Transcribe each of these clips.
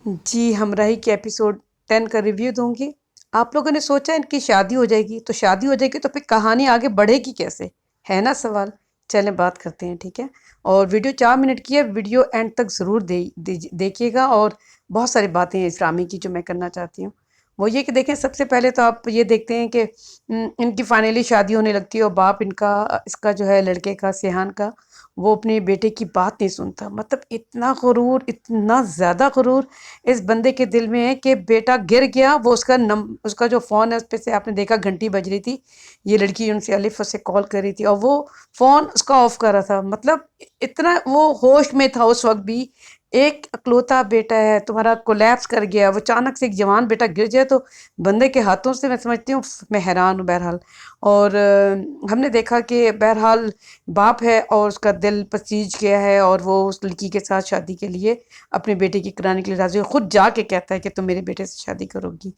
जी, हमराही के एपिसोड 10 का रिव्यू दूँगी। आप लोगों ने सोचा इनकी शादी हो जाएगी, तो शादी हो जाएगी तो फिर कहानी आगे बढ़ेगी कैसे? है ना सवाल? चलें बात करते हैं, ठीक है? और वीडियो 4 मिनट की है, वीडियो एंड तक ज़रूर देखिएगा और बहुत सारी बातें हैं इस ड्रामे की जो मैं करना चाहती हूँ। वो ये कि देखें सबसे पहले तो आप ये देखते हैं कि इनकी फाइनली शादी होने लगती है और बाप इनका इसका जो है लड़के का, सेहान का, वो अपने बेटे की बात नहीं सुनता। मतलब इतना गुरूर, इतना ज़्यादा गुरूर इस बंदे के दिल में है कि बेटा गिर गया, वो उसका जो फ़ोन है उस पे से आपने देखा घंटी बज रही थी। ये लड़की उनसे अलिफ़ उससे कॉल कर रही थी और वो फ़ोन उसका ऑफ कर रहा था। मतलब इतना वो होश में था उस वक़्त भी। एक इकलौता बेटा है, तुम्हारा कोलैप्स कर गया, वो अचानक से एक जवान बेटा गिर जाए तो बंदे के हाथों से मैं समझती हूँ मैं हैरान हूँ बहरहाल। और हमने देखा कि बहरहाल बाप है और उसका दिल पसीज गया है और वो उस लड़की के साथ शादी के लिए अपने बेटे की कराने के लिए राज़ी है। खुद जाके कहता है कि तुम मेरे बेटे से शादी करोगी।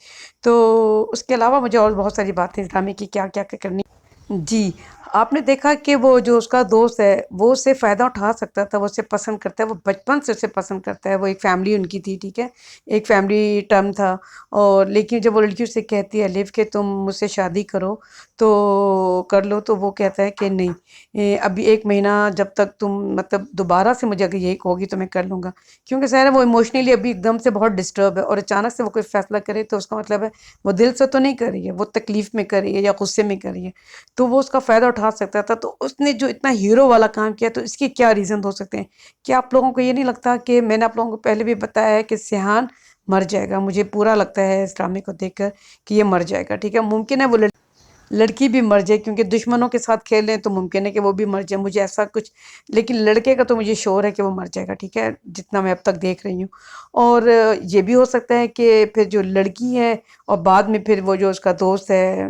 तो उसके अलावा मुझे और बहुत सारी बातें इस ड्रामे की क्या-क्या करनी। जी, आपने देखा कि वो जो उसका दोस्त है, वो उससे फ़ायदा उठा सकता था, वो उसे पसंद करता है, वो बचपन से उसे पसंद करता है, वो एक फ़ैमिली उनकी थी, ठीक है? एक फ़ैमिली टर्म था और लेकिन जब वो लड़की उससे कहती है लिव कि तुम मुझसे शादी करो, तो कर लो, तो वो कहता है कि नहीं, अभी 1 महीना जब तक तुम मतलब दोबारा से मुझे अगर यही कहोगी तो मैं कर लूँगा। क्योंकि ज़ाहिर है वो इमोशनली अभी एकदम से बहुत डिस्टर्ब है और अचानक से वो कोई फ़ैसला करे तो उसका मतलब है वो दिल से तो नहीं कर रही है, वो तकलीफ़ में कर रही है या गुस्से में कर रही है। तो वो उसका फ़ायदा उठा सकता था। तो उसने जो इतना हीरो वाला काम किया तो इसके क्या रीज़न हो सकते हैं? क्या आप लोगों को ये नहीं लगता कि मैंने आप लोगों को पहले भी बताया है कि सिहान मर जाएगा। मुझे पूरा लगता है इस ड्रामे को देखकर कि ये मर जाएगा, ठीक है? मुमकिन है वो लड़की भी मर जाए क्योंकि दुश्मनों के साथ खेलें तो मुमकिन है कि वो भी मर जाए, मुझे ऐसा कुछ। लेकिन लड़के का तो मुझे श्योर है कि वो मर जाएगा, ठीक है? जितना मैं अब तक देख रही हूँ। और ये भी हो सकता है कि फिर जो लड़की है और बाद में फिर वो जो उसका दोस्त है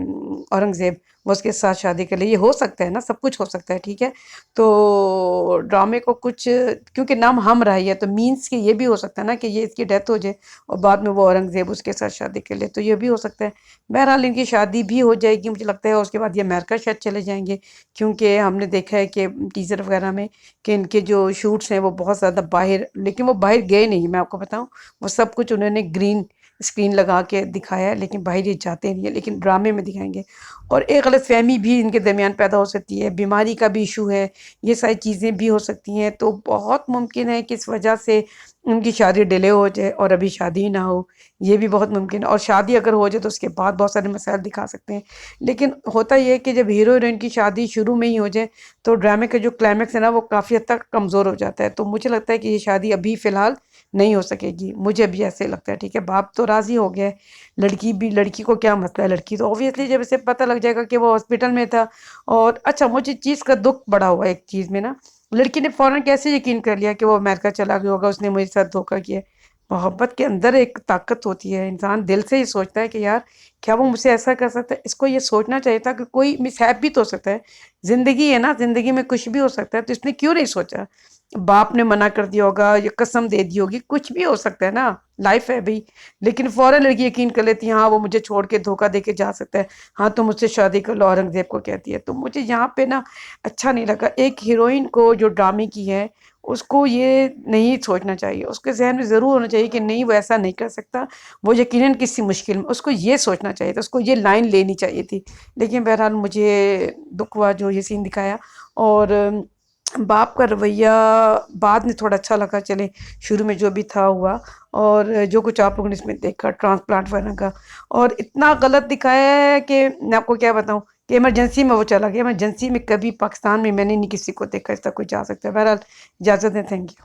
औरंगज़ेब, वो उसके साथ शादी कर ले, ये हो सकता है ना, सब कुछ हो सकता है, ठीक है? तो ड्रामे को कुछ क्योंकि नाम हम रहा है तो मीन्स कि ये भी हो सकता है ना कि ये इसकी डेथ हो जाए और बाद में वो औरंगज़ेब उसके साथ शादी कर ले, तो ये भी हो सकता है। बहरहाल इनकी शादी भी हो जाएगी मुझे लगता है और उसके बाद ये अमेरिका शायद चले जाएँगे क्योंकि हमने देखा है कि टीज़र वगैरह में कि इनके जो शूट्स हैं वो बहुत ज़्यादा बाहर, लेकिन वो बाहर गए नहीं, मैं आपको बताऊँ, वो सब कुछ उन्होंने ग्रीन स्क्रीन लगा के दिखाया है लेकिन बाहर ये जाते नहीं है, लेकिन ड्रामे में दिखाएँगे। और एक गलतफ़हमी भी इनके दरमियान पैदा हो सकती है, बीमारी का भी इशू है, ये सारी चीज़ें भी हो सकती हैं, तो बहुत मुमकिन है कि इस वजह से उनकी शादी डिले हो जाए और अभी शादी ना हो, ये भी बहुत मुमकिन है। और शादी अगर हो जाए तो उसके बाद बहुत सारे मसाइल दिखा सकते हैं। लेकिन होता ये है कि जब हीरो हीरोइन की शादी शुरू में ही हो जाए तो ड्रामे का जो क्लाइमेक्स है ना वो काफ़ी हद तक कमज़ोर हो जाता है। तो मुझे लगता है कि ये शादी अभी फ़िलहाल नहीं हो सकेगी, मुझे भी ऐसे लगता है, ठीक है? बाप तो राज़ी हो गया है, लड़की को क्या मसला है, लड़की तो ऑब्वियसली जब इसे पता लग जाएगा कि वो हॉस्पिटल में था। और अच्छा मुझे चीज़ का दुःख बड़ा हुआ एक चीज़ में ना, लड़की ने फ़ौरन कैसे यकीन कर लिया कि वो अमेरिका चला गया होगा, उसने मेरे साथ धोखा किया है। मोहब्बत के अंदर एक ताकत होती है, इंसान दिल से ही सोचता है कि यार क्या वो मुझसे ऐसा कर सकता है? इसको ये सोचना चाहिए था कि कोई मिसहैप भी तो हो सकता है। ज़िंदगी है ना, ज़िंदगी में कुछ भी हो सकता है, तो इसने क्यों नहीं सोचा? बाप ने मना कर दिया होगा या कसम दे दी होगी, कुछ भी हो सकता है ना, लाइफ़ है भई। लेकिन फ़ौरन लड़की यकीन कर लेती है, हाँ, वो मुझे छोड़ के धोखा दे के जा सकता है। हाँ, तुम मुझसे शादी कर लो, औरंगज़ेब को कहती है। तो मुझे यहाँ पे ना अच्छा नहीं लगा। एक हीरोइन को जो ड्रामे की है, उसको ये नहीं सोचना चाहिए। उसके ज़हन में ज़रूर होना चाहिए कि नहीं वो ऐसा नहीं कर सकता, वो यकीनन किसी मुश्किल में, उसको ये सोचना चाहिए था, उसको ये लाइन लेनी चाहिए थी। लेकिन बहरहाल मुझे दुःख हुआ जो ये सीन दिखाया। और बाप का रवैया बाद में थोड़ा अच्छा लगा, चलें शुरू में जो भी था हुआ। और जो कुछ आप लोगों ने इसमें देखा ट्रांसप्लांट वगैरह का, और इतना गलत दिखाया है कि मैं आपको क्या बताऊँ कि इमरजेंसी में वो चला गया। इमरजेंसी में कभी पाकिस्तान में मैंने नहीं किसी को देखा इस तरह कोई जा सकता है। बहरहाल इजाज़त दें, थैंक यू।